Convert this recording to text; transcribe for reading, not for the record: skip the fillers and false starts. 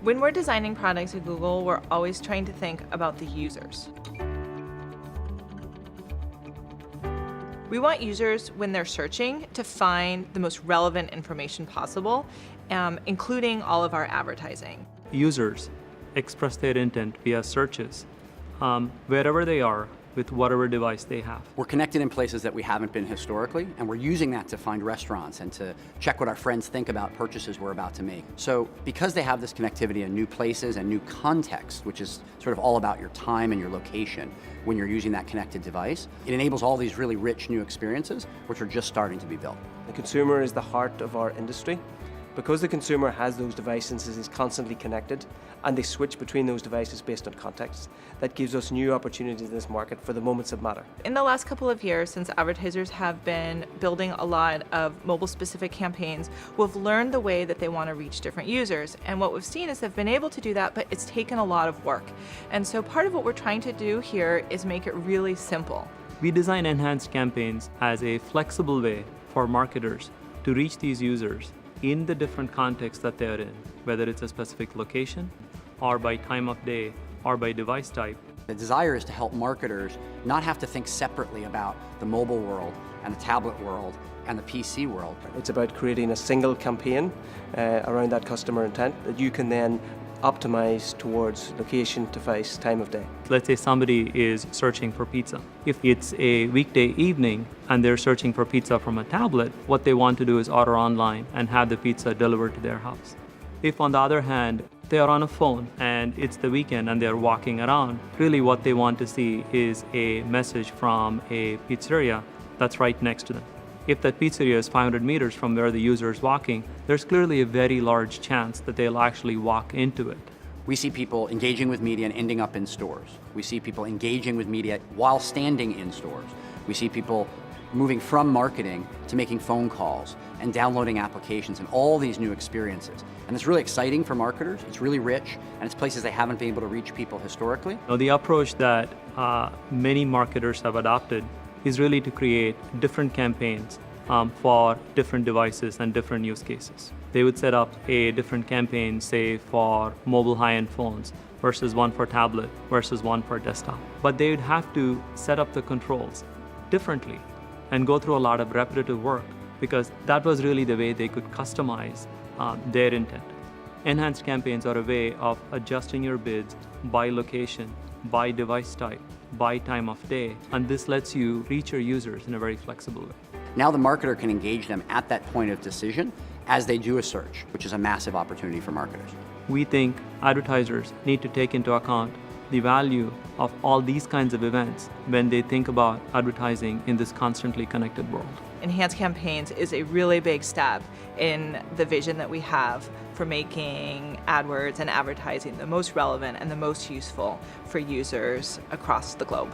When we're designing products at Google, we're always trying to think about the users. We want users, when they're searching, to find the most relevant information possible, including all of our advertising. Users express their intent via searches, wherever they are, with whatever device they have. We're connected in places that we haven't been historically, and we're using that to find restaurants and to check what our friends think about purchases we're about to make. So because they have this connectivity in new places and new context, which is sort of all about your time and your location when you're using that connected device, it enables all these really rich new experiences, which are just starting to be built. The consumer is the heart of our industry. Because the consumer has those devices, is constantly connected, and they switch between those devices based on context, that gives us new opportunities in this market for the moments that matter. In the last couple of years, since advertisers have been building a lot of mobile-specific campaigns, we've learned the way that they want to reach different users. And what we've seen is they've been able to do that, but it's taken a lot of work. And so part of what we're trying to do here is make it really simple. We design enhanced campaigns as a flexible way for marketers to reach these users in the different contexts that they're in, whether it's a specific location, or by time of day, or by device type. The desire is to help marketers not have to think separately about the mobile world and the tablet world and the PC world. It's about creating a single campaign around that customer intent that you can then optimize towards location, device, time of day. Let's say somebody is searching for pizza. If it's a weekday evening and they're searching for pizza from a tablet, what they want to do is order online and have the pizza delivered to their house. If, on the other hand, they are on a phone and it's the weekend and they're walking around, really what they want to see is a message from a pizzeria that's right next to them. If that pizzeria is 500 meters from where the user is walking, there's clearly a very large chance that they'll actually walk into it. We see people engaging with media and ending up in stores. We see people engaging with media while standing in stores. We see people moving from marketing to making phone calls and downloading applications and all these new experiences. And it's really exciting for marketers, it's really rich, and it's places they haven't been able to reach people historically. Now, the approach that many marketers have adopted is really to create different campaigns for different devices and different use cases. They would set up a different campaign, say, for mobile high-end phones versus one for tablet versus one for desktop. But they would have to set up the controls differently and go through a lot of repetitive work because that was really the way they could customize their intent. Enhanced campaigns are a way of adjusting your bids by location, by device type, by time of day, and this lets you reach your users in a very flexible way. Now the marketer can engage them at that point of decision as they do a search, which is a massive opportunity for marketers. We think advertisers need to take into account the value of all these kinds of events when they think about advertising in this constantly connected world. Enhanced campaigns is a really big step in the vision that we have for making AdWords and advertising the most relevant and the most useful for users across the globe.